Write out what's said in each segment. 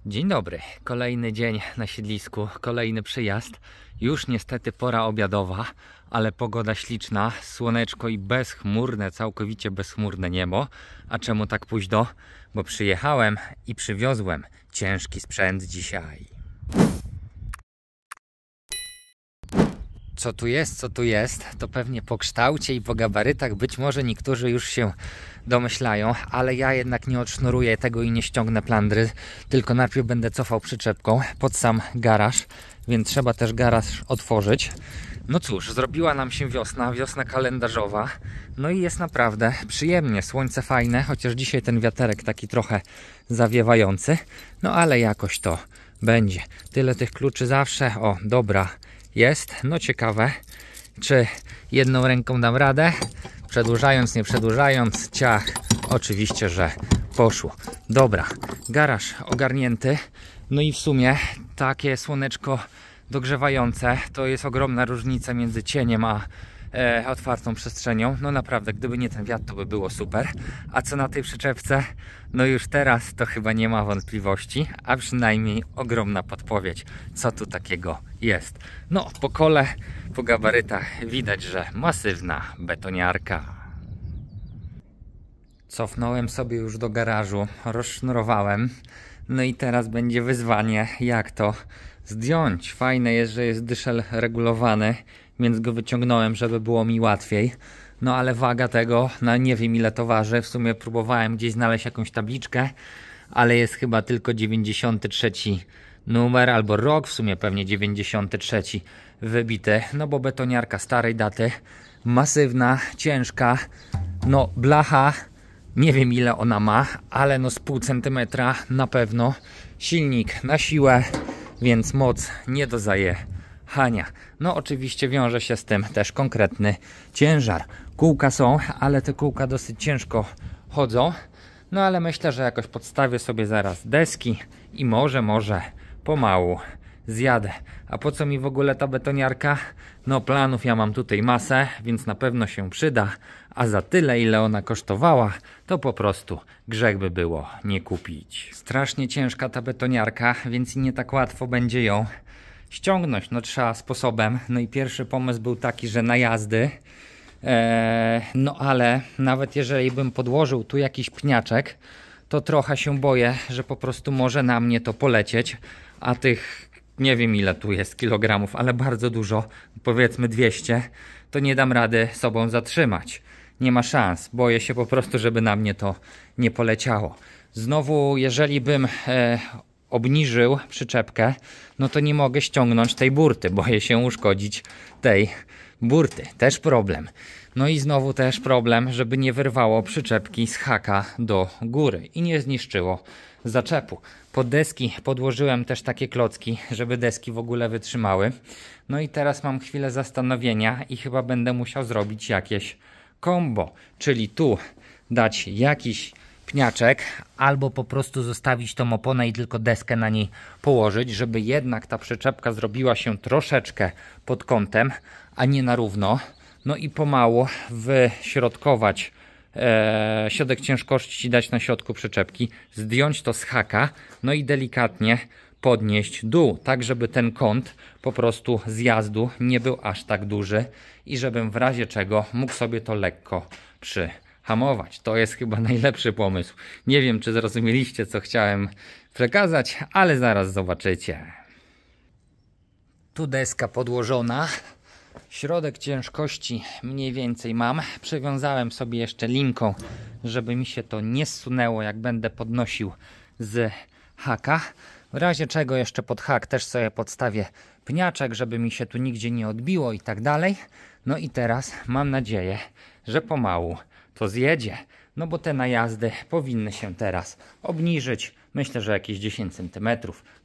Dzień dobry, kolejny dzień na siedlisku, kolejny przyjazd. Już niestety pora obiadowa, ale pogoda śliczna, słoneczko i bezchmurne, całkowicie bezchmurne niebo. A czemu tak późno? Bo przyjechałem i przywiozłem ciężki sprzęt dzisiaj. Co tu jest, to pewnie po kształcie i po gabarytach być może niektórzy już się domyślają, ale ja jednak nie odsznuruję tego i nie ściągnę plandry, tylko najpierw będę cofał przyczepką pod sam garaż, więc trzeba też garaż otworzyć. No cóż, zrobiła nam się wiosna kalendarzowa, no i jest naprawdę przyjemnie, słońce fajne, chociaż dzisiaj ten wiaterek taki trochę zawiewający, no ale jakoś to będzie. Tyle tych kluczy zawsze, o dobra. Jest, no ciekawe, czy jedną ręką dam radę, przedłużając, nie przedłużając, ciach, oczywiście, że poszło. Dobra, garaż ogarnięty, no i w sumie takie słoneczko dogrzewające, to jest ogromna różnica między cieniem a otwartą przestrzenią. No naprawdę, gdyby nie ten wiatr, to by było super. A co na tej przyczepce? No już teraz to chyba nie ma wątpliwości, a przynajmniej ogromna podpowiedź, co tu takiego jest. No, po kole, po gabarytach widać, że masywna betoniarka. Cofnąłem sobie już do garażu, rozsznurowałem. No i teraz będzie wyzwanie, jak to zdjąć. Fajne jest, że jest dyszel regulowany, więc go wyciągnąłem, żeby było mi łatwiej. No ale waga tego, no nie wiem ile to waży. W sumie próbowałem gdzieś znaleźć jakąś tabliczkę, ale jest chyba tylko 93 numer albo rok, w sumie pewnie 93 wybity. No bo betoniarka starej daty, masywna, ciężka, no blacha. Nie wiem ile ona ma, ale no z pół centymetra na pewno. Silnik na siłę, więc moc nie do zajechania. No oczywiście wiąże się z tym też konkretny ciężar. Kółka są, ale te kółka dosyć ciężko chodzą. No ale myślę, że jakoś podstawię sobie zaraz deski i może pomału zjadę. A po co mi w ogóle ta betoniarka? No planów ja mam tutaj masę, więc na pewno się przyda. A za tyle ile ona kosztowała, to po prostu grzech by było nie kupić. Strasznie ciężka ta betoniarka, więc nie tak łatwo będzie ją ściągnąć. No trzeba sposobem. No i pierwszy pomysł był taki, że na jazdy. No ale nawet jeżeli bym podłożył tu jakiś pniaczek, to trochę się boję, że po prostu może na mnie to polecieć. A tych nie wiem ile tu jest kilogramów, ale bardzo dużo, powiedzmy 200, to nie dam rady sobą zatrzymać. Nie ma szans. Boję się po prostu, żeby na mnie to nie poleciało. Znowu, jeżeli bym obniżył przyczepkę, no to nie mogę ściągnąć tej burty. Boję się uszkodzić tej burty. Też problem. No i znowu też problem, żeby nie wyrwało przyczepki z haka do góry i nie zniszczyło zaczepu. Pod deski podłożyłem też takie klocki, żeby deski w ogóle wytrzymały. No i teraz mam chwilę zastanowienia i chyba będę musiał zrobić jakieś combo, czyli tu dać jakiś pniaczek albo po prostu zostawić tą oponę i tylko deskę na niej położyć, żeby jednak ta przyczepka zrobiła się troszeczkę pod kątem, a nie na równo. No i pomału wyśrodkować środek ciężkości, dać na środku przyczepki, zdjąć to z haka, no i delikatnie podnieść dół, tak żeby ten kąt po prostu zjazdu nie był aż tak duży i żebym w razie czego mógł sobie to lekko przyhamować. To jest chyba najlepszy pomysł. Nie wiem, czy zrozumieliście, co chciałem przekazać, ale zaraz zobaczycie. Tu deska podłożona. Środek ciężkości mniej więcej mam. Przywiązałem sobie jeszcze linką, żeby mi się to nie zsunęło, jak będę podnosił z haka. W razie czego jeszcze pod hak też sobie podstawię pniaczek, żeby mi się tu nigdzie nie odbiło i tak dalej. No i teraz mam nadzieję, że pomału to zjedzie. No bo te najazdy powinny się teraz obniżyć. Myślę, że jakieś 10 cm.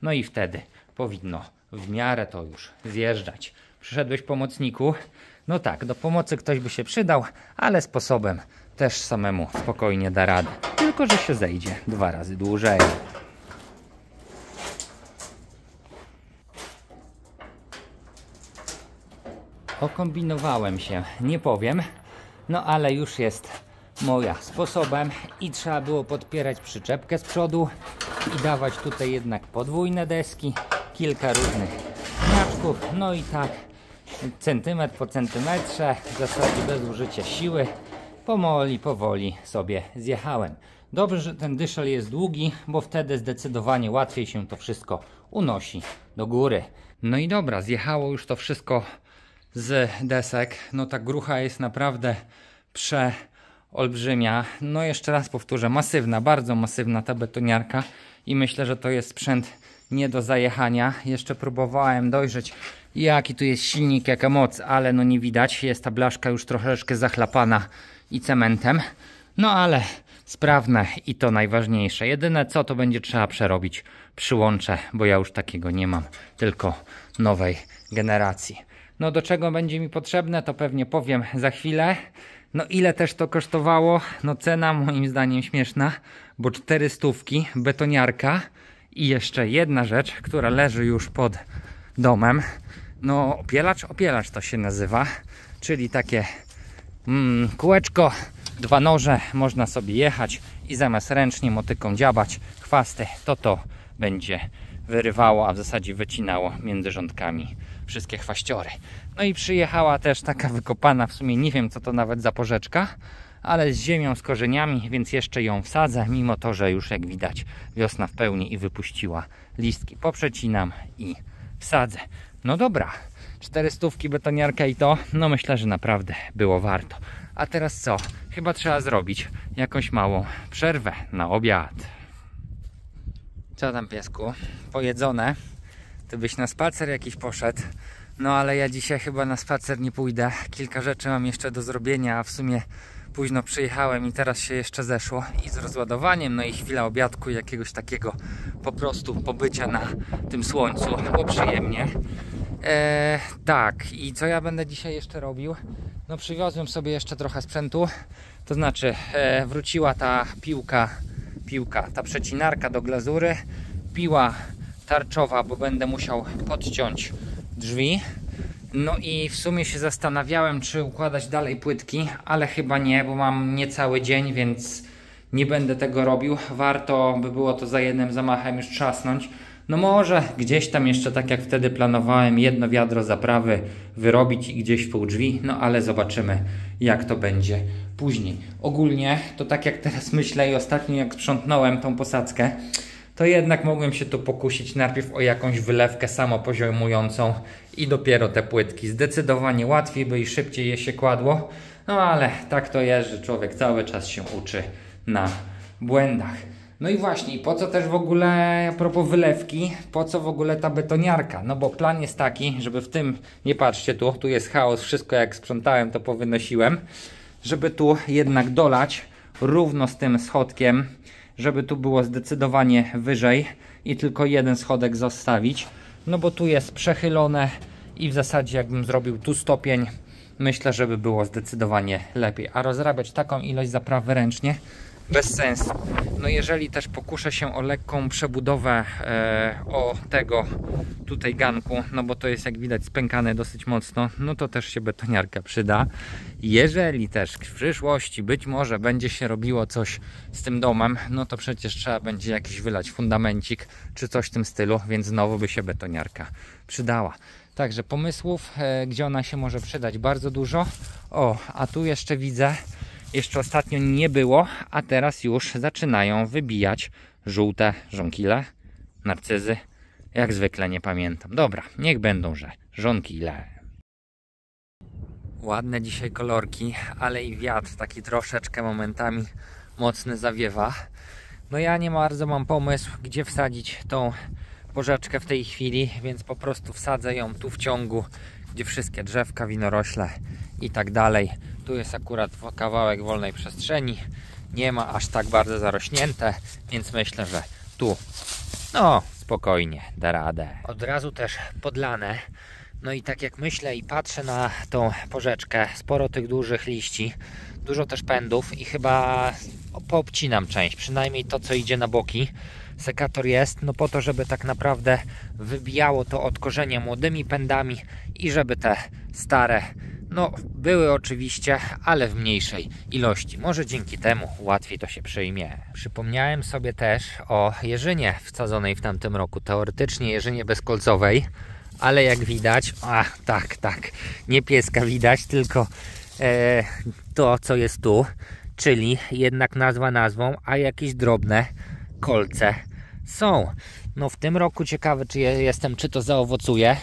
No i wtedy powinno w miarę to już zjeżdżać. Przyszedłeś pomocniku? No tak, do pomocy ktoś by się przydał, ale sposobem też samemu spokojnie da radę. Tylko że się zejdzie 2 razy dłużej. Okombinowałem się, nie powiem, no ale już jest moja sposobem i trzeba było podpierać przyczepkę z przodu i dawać tutaj jednak podwójne deski, kilka różnych miaczków, no i tak centymetr po centymetrze, w zasadzie bez użycia siły, powoli sobie zjechałem. Dobrze, że ten dyszel jest długi, bo wtedy zdecydowanie łatwiej się to wszystko unosi do góry. No i dobra, zjechało już to wszystko z desek. No ta grucha jest naprawdę przeolbrzymia. No jeszcze raz powtórzę, masywna, bardzo masywna ta betoniarka i myślę, że to jest sprzęt nie do zajechania. Jeszcze próbowałem dojrzeć, jaki tu jest silnik, jaka moc, ale no nie widać. Jest ta blaszka już troszeczkę zachlapana i cementem. No ale sprawne i to najważniejsze. Jedyne co, to będzie trzeba przerobić przyłącze, bo ja już takiego nie mam, tylko nowej generacji. No do czego będzie mi potrzebne, to pewnie powiem za chwilę. No ile też to kosztowało? No cena moim zdaniem śmieszna, bo 400, betoniarka i jeszcze jedna rzecz, która leży już pod domem. No opielacz to się nazywa, czyli takie kółeczko, 2 noże, można sobie jechać i zamiast ręcznie motyką dziabać chwasty, to będzie wyrywało, a w zasadzie wycinało między rządkami wszystkie chwaściory. No i przyjechała też taka wykopana, w sumie nie wiem co to nawet za porzeczka, ale z ziemią, z korzeniami, więc jeszcze ją wsadzę, mimo to, że już jak widać wiosna w pełni i wypuściła listki. Poprzecinam i wsadzę. No dobra, 400 betoniarka i to, no myślę, że naprawdę było warto. A teraz co? Chyba trzeba zrobić jakąś małą przerwę na obiad. Co tam, piesku? Pojedzone? Ty byś na spacer jakiś poszedł. No ale ja dzisiaj chyba na spacer nie pójdę. Kilka rzeczy mam jeszcze do zrobienia, a w sumie późno przyjechałem i teraz się jeszcze zeszło. I z rozładowaniem, no i chwila obiadku, jakiegoś takiego po prostu pobycia na tym słońcu. Było przyjemnie. Tak, i co ja będę dzisiaj jeszcze robił? No przywiozłem sobie jeszcze trochę sprzętu. To znaczy wróciła ta piłka, ta przecinarka do glazury. Piła tarczowa, bo będę musiał podciąć drzwi. No i w sumie się zastanawiałem, czy układać dalej płytki, ale chyba nie, bo mam niecały dzień, więc nie będę tego robił. Warto by było to za jednym zamachem już trzasnąć. No może gdzieś tam jeszcze, tak jak wtedy planowałem, jedno wiadro zaprawy wyrobić i gdzieś w pół drzwi, no ale zobaczymy, jak to będzie później. Ogólnie to tak jak teraz myślę i ostatnio jak sprzątnąłem tą posadzkę, to jednak mogłem się tu pokusić najpierw o jakąś wylewkę samopoziomującą i dopiero te płytki. Zdecydowanie łatwiej by i szybciej je się kładło, no ale tak to jest, że człowiek cały czas się uczy na błędach. No i właśnie, po co też w ogóle, a propos wylewki, po co w ogóle ta betoniarka? No bo plan jest taki, żeby w tym, nie patrzcie tu jest chaos, wszystko jak sprzątałem to powynosiłem, żeby tu jednak dolać równo z tym schodkiem, żeby tu było zdecydowanie wyżej i tylko jeden schodek zostawić, no bo tu jest przechylone i w zasadzie jakbym zrobił tu stopień, myślę, żeby było zdecydowanie lepiej, a rozrabiać taką ilość zaprawy ręcznie bez sensu. No jeżeli też pokuszę się o lekką przebudowę o tego tutaj ganku, no bo to jest jak widać spękane dosyć mocno, no to też się betoniarka przyda. Jeżeli też w przyszłości być może będzie się robiło coś z tym domem, no to przecież trzeba będzie jakiś wylać fundamencik czy coś w tym stylu, więc znowu by się betoniarka przydała. Także pomysłów, gdzie ona się może przydać, bardzo dużo. O, a tu jeszcze widzę, jeszcze ostatnio nie było, a teraz już zaczynają wybijać żółte żonkile, narcyzy. Jak zwykle nie pamiętam. Dobra, niech będą, że żonkile. Ładne dzisiaj kolorki, ale i wiatr taki troszeczkę momentami mocny zawiewa. No ja nie bardzo mam pomysł, gdzie wsadzić tą porzeczkę w tej chwili, więc po prostu wsadzę ją tu w ciągu, gdzie wszystkie drzewka, winorośle i tak dalej. Tu jest akurat kawałek wolnej przestrzeni, nie ma aż tak bardzo zarośnięte, więc myślę, że tu no spokojnie da radę. Od razu też podlane. No i tak jak myślę i patrzę na tą porzeczkę, sporo tych dużych liści, dużo też pędów i chyba poobcinam część, przynajmniej to co idzie na boki. Sekator jest, no po to, żeby tak naprawdę wybijało to od korzenia młodymi pędami i żeby te stare No, były oczywiście, ale w mniejszej ilości. Może dzięki temu łatwiej to się przyjmie. Przypomniałem sobie też o jeżynie wsadzonej w tamtym roku. Teoretycznie jeżynie bezkolcowej, ale jak widać, tak, nie pieska widać, tylko to, co jest tu, czyli jednak nazwa nazwą, a jakieś drobne kolce są. No w tym roku ciekawy czy to zaowocuje,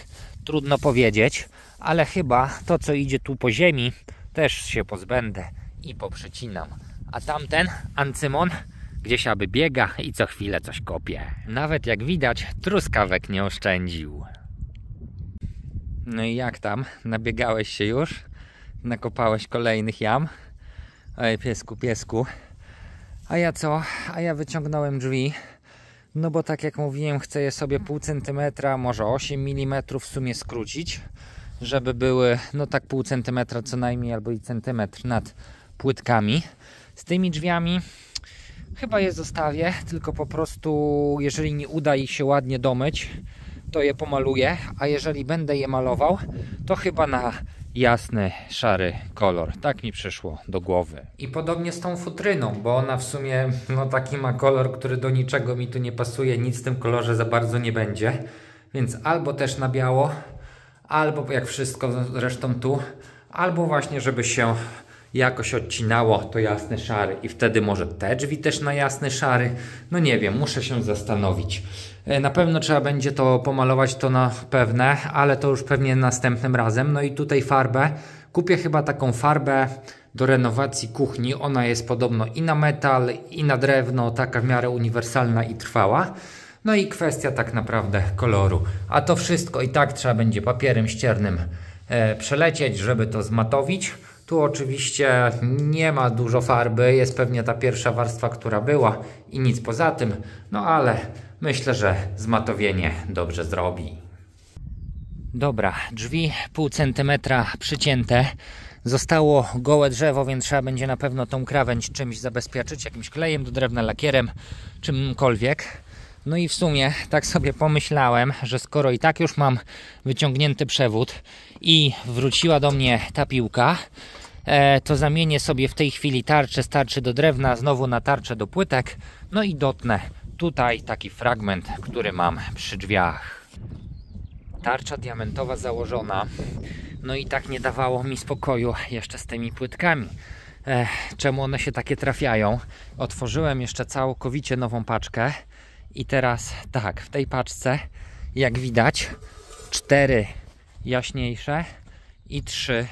trudno powiedzieć, ale chyba to, co idzie tu po ziemi, też się pozbędę i poprzecinam. A tamten ancymon gdzieś aby biega i co chwilę coś kopie. Nawet jak widać, truskawek nie oszczędził. No i jak tam? Nabiegałeś się już? Nakopałeś kolejnych jam? Ej, piesku. A ja co? A ja wyciągnąłem drzwi. No bo tak jak mówiłem, chcę je sobie pół centymetra, może 8 mm w sumie skrócić, żeby były no tak pół centymetra co najmniej, albo i centymetr nad płytkami. Z tymi drzwiami chyba je zostawię, tylko po prostu jeżeli nie uda ich się ładnie domyć, to je pomaluję, a jeżeli będę je malował, to chyba na jasny, szary kolor. Tak mi przyszło do głowy. I podobnie z tą futryną, bo ona w sumie no taki ma kolor, który do niczego mi tu nie pasuje, nic w tym kolorze za bardzo nie będzie. Więc albo też na biało, albo jak wszystko zresztą tu, albo właśnie żeby się jakoś odcinało to jasny szary i wtedy może te drzwi też na jasny szary. No nie wiem, muszę się zastanowić. Na pewno trzeba będzie to pomalować, to na pewne, ale to już pewnie następnym razem. No i tutaj farbę. Kupię chyba taką farbę do renowacji kuchni. Ona jest podobno i na metal, i na drewno, taka w miarę uniwersalna i trwała. No i kwestia tak naprawdę koloru. A to wszystko i tak trzeba będzie papierem ściernym przelecieć, żeby to zmatowić. Tu oczywiście nie ma dużo farby, jest pewnie ta pierwsza warstwa, która była i nic poza tym, no ale myślę, że zmatowienie dobrze zrobi. Dobra, drzwi pół centymetra przycięte, zostało gołe drzewo, więc trzeba będzie na pewno tą krawędź czymś zabezpieczyć, jakimś klejem do drewna, lakierem, czymkolwiek. No i w sumie tak sobie pomyślałem, że skoro i tak już mam wyciągnięty przewód i wróciła do mnie ta piłka, to zamienię sobie w tej chwili tarczę z tarczy do drewna znowu na tarczę do płytek, no i dotnę tutaj taki fragment, który mam przy drzwiach. Tarcza diamentowa założona, no i tak nie dawało mi spokoju jeszcze z tymi płytkami. Czemu one się takie trafiają? Otworzyłem jeszcze całkowicie nową paczkę i teraz tak, w tej paczce jak widać 4 jaśniejsze i 3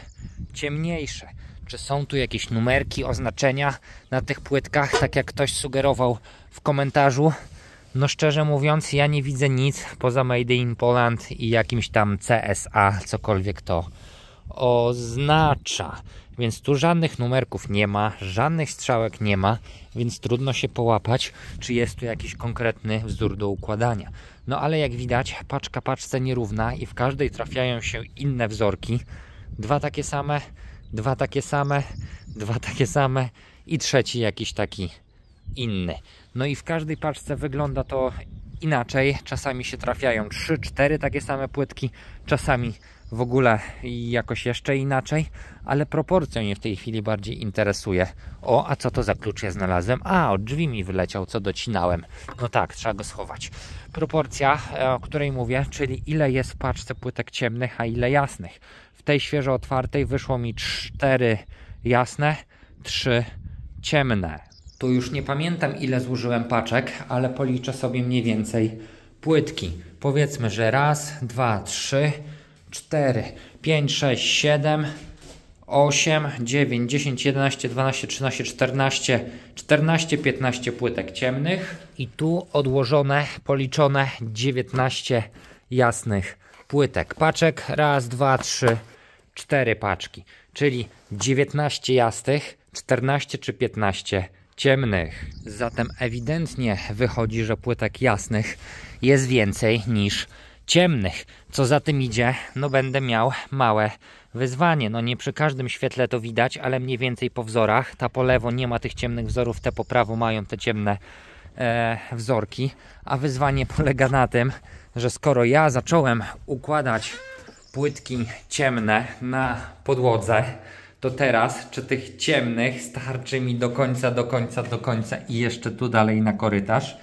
ciemniejsze. Czy są tu jakieś numerki, oznaczenia na tych płytkach, tak jak ktoś sugerował w komentarzu? No szczerze mówiąc, ja nie widzę nic poza Made in Poland i jakimś tam CSA, cokolwiek to oznacza. Więc tu żadnych numerków nie ma, żadnych strzałek nie ma, więc trudno się połapać, czy jest tu jakiś konkretny wzór do układania. No ale jak widać, paczka paczce nierówna i w każdej trafiają się inne wzorki. 2 takie same, 2 takie same, 2 takie same i trzeci jakiś taki inny. No i w każdej paczce wygląda to inaczej. Czasami się trafiają 3-4 takie same płytki, czasami w ogóle jakoś jeszcze inaczej, ale proporcja mnie w tej chwili bardziej interesuje. O, a co to za klucz ja znalazłem? A, od drzwi mi wyleciał, co docinałem. No tak, trzeba go schować. Proporcja, o której mówię, czyli ile jest w paczce płytek ciemnych, a ile jasnych. W tej świeżo otwartej wyszło mi 4 jasne, 3 ciemne. Tu już nie pamiętam, ile złożyłem paczek, ale policzę sobie mniej więcej płytki. Powiedzmy, że 1, 2, 3, 4, 5, 6, 7, 8, 9, 10, 11, 12, 13, 14, 15 płytek ciemnych. I tu odłożone, policzone 19 jasnych płytek. Paczek 1, 2, 3, 4 paczki. Czyli 19 jasnych, 14 czy 15 ciemnych. Zatem ewidentnie wychodzi, że płytek jasnych jest więcej niż ciemnych. Co za tym idzie, no będę miał małe wyzwanie. No nie przy każdym świetle to widać, ale mniej więcej po wzorach. Ta po lewo nie ma tych ciemnych wzorów, te po prawo mają te ciemne wzorki. A wyzwanie polega na tym, że skoro ja zacząłem układać płytki ciemne na podłodze, to teraz czy tych ciemnych starczy mi do końca i jeszcze tu dalej na korytarz?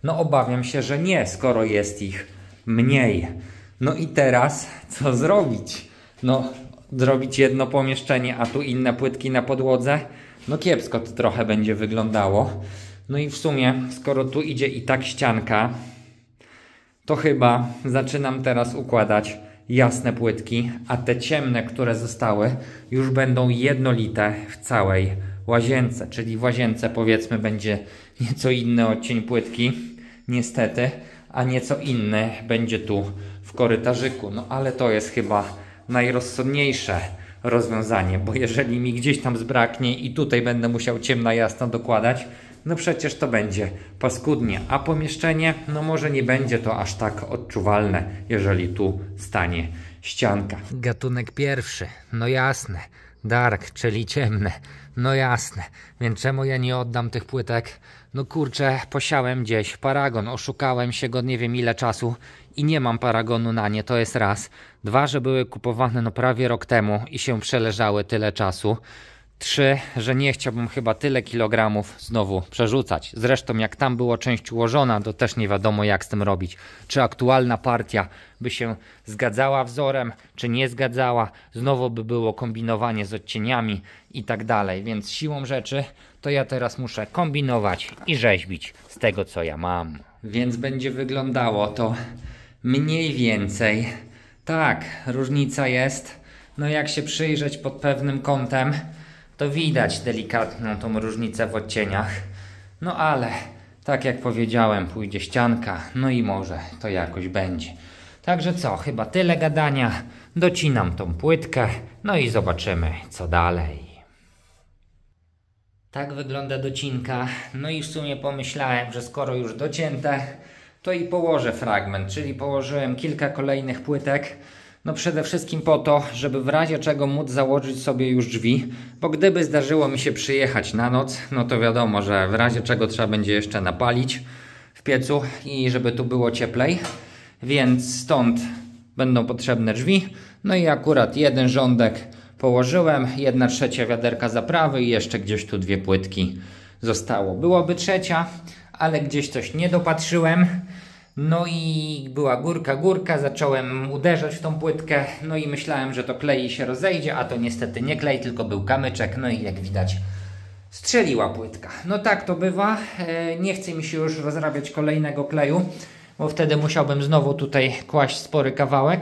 No obawiam się, że nie, skoro jest ich mniej. No i teraz co zrobić? No zrobić jedno pomieszczenie, a tu inne płytki na podłodze? No kiepsko to trochę będzie wyglądało. No i w sumie, skoro tu idzie i tak ścianka, to chyba zaczynam teraz układać jasne płytki, a te ciemne, które zostały, już będą jednolite w całej łazience. Czyli w łazience, powiedzmy, będzie nieco inny odcień płytki, niestety, a nieco inny będzie tu w korytarzyku. No ale to jest chyba najrozsądniejsze rozwiązanie, bo jeżeli mi gdzieś tam zbraknie i tutaj będę musiał ciemna jasno dokładać, no przecież to będzie paskudnie, a pomieszczenie, no może nie będzie to aż tak odczuwalne, jeżeli tu stanie ścianka. Gatunek pierwszy, no jasne, dark, czyli ciemne, no jasne, więc czemu ja nie oddam tych płytek? No kurczę, posiałem gdzieś paragon, oszukałem się go nie wiem ile czasu i nie mam paragonu na nie, to jest raz. Dwa, że były kupowane no prawie rok temu i się przeleżały tyle czasu. 3, że nie chciałbym chyba tyle kilogramów znowu przerzucać. Zresztą jak tam było część ułożona, to też nie wiadomo jak z tym robić. Czy aktualna partia by się zgadzała wzorem, czy nie zgadzała. Znowu by było kombinowanie z odcieniami i tak dalej. Więc siłą rzeczy to ja teraz muszę kombinować i rzeźbić z tego co ja mam. Więc będzie wyglądało to mniej więcej. Tak, różnica jest. No jak się przyjrzeć pod pewnym kątem, to widać delikatną tą różnicę w odcieniach. No ale, tak jak powiedziałem, pójdzie ścianka, no i może to jakoś będzie. Także co, chyba tyle gadania. Docinam tą płytkę, no i zobaczymy co dalej. Tak wygląda docinka. No i w sumie pomyślałem, że skoro już docięte, to i położę fragment, czyli położyłem kilka kolejnych płytek. No przede wszystkim po to, żeby w razie czego móc założyć sobie już drzwi, bo gdyby zdarzyło mi się przyjechać na noc, no to wiadomo, że w razie czego trzeba będzie jeszcze napalić w piecu i żeby tu było cieplej, więc stąd będą potrzebne drzwi. No i akurat jeden rządek położyłem, 1/3 wiaderka zaprawy i jeszcze gdzieś tu 2 płytki zostało. Byłoby trzecia, ale gdzieś coś nie dopatrzyłem. No i była górka, zacząłem uderzać w tą płytkę, no i myślałem, że to klej i się rozejdzie, a to niestety nie klej, tylko był kamyczek, no i jak widać strzeliła płytka. No tak to bywa, nie chce mi się już rozrabiać kolejnego kleju, bo wtedy musiałbym znowu tutaj kłaść spory kawałek,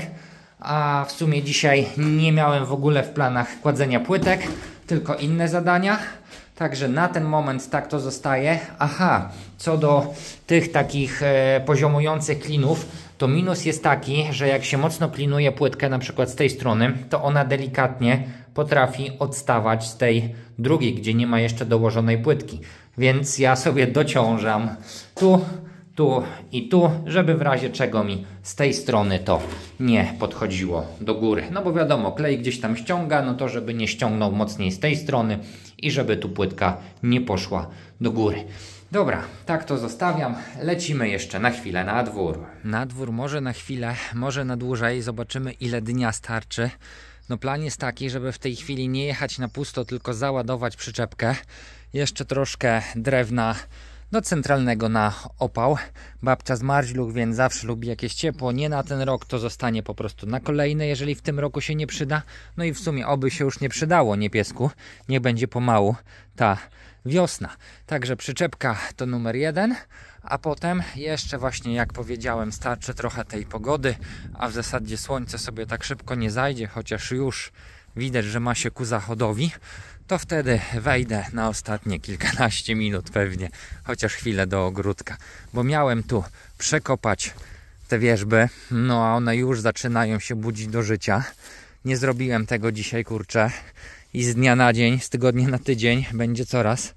a w sumie dzisiaj nie miałem w ogóle w planach kładzenia płytek, tylko inne zadania. Także na ten moment tak to zostaje. Aha, co do tych takich poziomujących klinów, to minus jest taki, że jak się mocno klinuje płytkę na przykład z tej strony, to ona delikatnie potrafi odstawać z tej drugiej, gdzie nie ma jeszcze dołożonej płytki. Więc ja sobie dociążam tu i tu, żeby w razie czego mi z tej strony to nie podchodziło do góry. No bo wiadomo, klej gdzieś tam ściąga, no to żeby nie ściągnął mocniej z tej strony i żeby tu płytka nie poszła do góry. Dobra, tak to zostawiam. Lecimy jeszcze na chwilę na dwór. Na dwór może na chwilę, może na dłużej. Zobaczymy ile dnia starczy. No plan jest taki, żeby w tej chwili nie jechać na pusto, tylko załadować przyczepkę. Jeszcze troszkę drewna do centralnego na opał. Babcia z Marzluch, więc zawsze lubi jakieś ciepło. Nie na ten rok, to zostanie po prostu na kolejne, jeżeli w tym roku się nie przyda. No i w sumie oby się już nie przydało, nie piesku. Niech będzie pomału ta wiosna. Także przyczepka to numer 1. A potem jeszcze właśnie jak powiedziałem, starczy trochę tej pogody, a w zasadzie słońce sobie tak szybko nie zajdzie, chociaż już widać, że ma się ku zachodowi. To wtedy wejdę na ostatnie kilkanaście minut pewnie, chociaż chwilę do ogródka, bo miałem tu przekopać te wierzby, no a one już zaczynają się budzić do życia. Nie zrobiłem tego dzisiaj, kurczę, i z dnia na dzień, z tygodnia na tydzień będzie coraz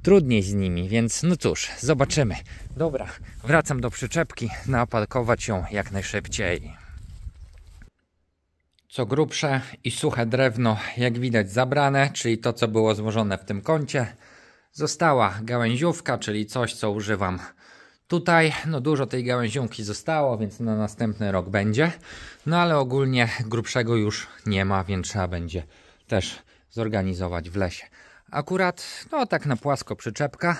trudniej z nimi, więc no cóż, zobaczymy. Dobra, wracam do przyczepki, napakować ją jak najszybciej. Co grubsze i suche drewno, jak widać zabrane, czyli to co było złożone w tym kącie. Została gałęziówka, czyli coś co używam Tutaj no dużo tej gałęziunki zostało, więc na następny rok będzie. No ale ogólnie grubszego już nie ma, więc trzeba będzie też zorganizować w lesie. Akurat no tak na płasko przyczepka,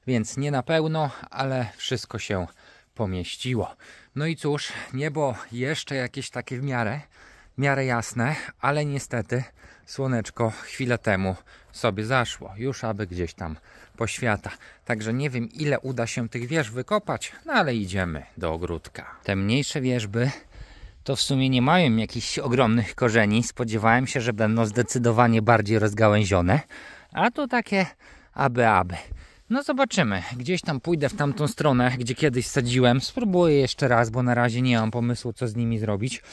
więc nie na pełno, ale wszystko się pomieściło. No i cóż, niebo jeszcze jakieś takie w miarę jasne, ale niestety słoneczko chwilę temu sobie zaszło, już aby gdzieś tam poświata. Także nie wiem, ile uda się tych wież wykopać, no ale idziemy do ogródka. Te mniejsze wierzby to w sumie nie mają jakichś ogromnych korzeni. Spodziewałem się, że będą zdecydowanie bardziej rozgałęzione, a to takie aby. No zobaczymy. Gdzieś tam pójdę w tamtą stronę, gdzie kiedyś sadziłem. Spróbuję jeszcze raz, bo na razie nie mam pomysłu, co z nimi zrobić.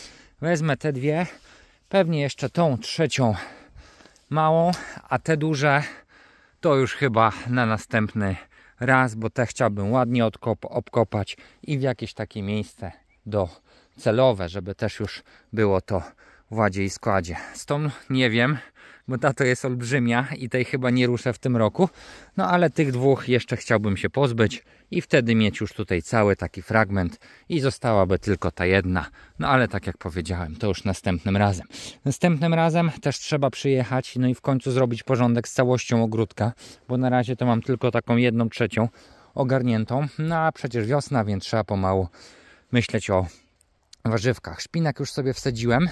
Wezmę te dwie, pewnie jeszcze tą trzecią małą, a te duże to już chyba na następny raz, bo te chciałbym ładnie obkopać i w jakieś takie miejsce celowe, żeby też już było to w ładzie i składzie. Z tą nie wiem, bo ta to jest olbrzymia i tej chyba nie ruszę w tym roku. No ale tych dwóch jeszcze chciałbym się pozbyć i wtedy mieć już tutaj cały taki fragment i zostałaby tylko ta jedna. No ale tak jak powiedziałem, to już następnym razem. Następnym razem też trzeba przyjechać, no i w końcu zrobić porządek z całością ogródka, bo na razie to mam tylko taką 1/3 ogarniętą. No a przecież wiosna, więc trzeba pomału myśleć o warzywkach. Szpinak już sobie wsadziłem.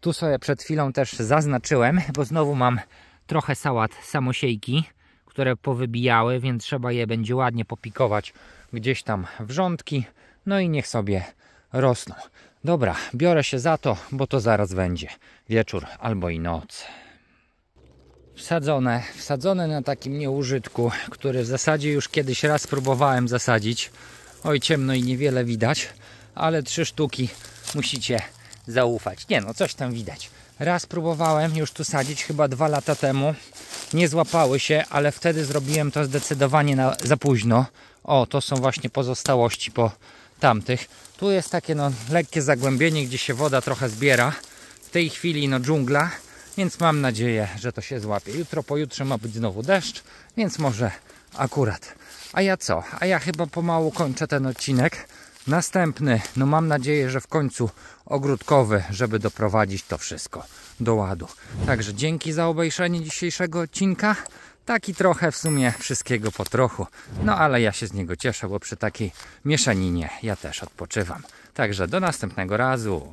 Tu sobie przed chwilą też zaznaczyłem, bo znowu mam trochę sałat samosiejki, które powybijały, więc trzeba je będzie ładnie popikować gdzieś tam w rządki. No i niech sobie rosną. Dobra, biorę się za to, bo to zaraz będzie wieczór albo i noc. Wsadzone na takim nieużytku, który w zasadzie już kiedyś raz próbowałem zasadzić. Oj, ciemno i niewiele widać, ale 3 sztuki musicie zaufać. Nie no, coś tam widać. Raz próbowałem już tu sadzić, chyba 2 lata temu. Nie złapały się, ale wtedy zrobiłem to zdecydowanie za późno. O, to są właśnie pozostałości po tamtych. Tu jest takie no lekkie zagłębienie, gdzie się woda trochę zbiera. W tej chwili no dżungla, więc mam nadzieję, że to się złapie. Jutro, pojutrze ma być znowu deszcz, więc może akurat. A ja co? A ja chyba pomału kończę ten odcinek. Następny, no mam nadzieję, że w końcu ogródkowy, żeby doprowadzić to wszystko do ładu. Także dzięki za obejrzenie dzisiejszego odcinka. Taki trochę w sumie wszystkiego po trochu. No ale ja się z niego cieszę, bo przy takiej mieszaninie ja też odpoczywam. Także do następnego razu.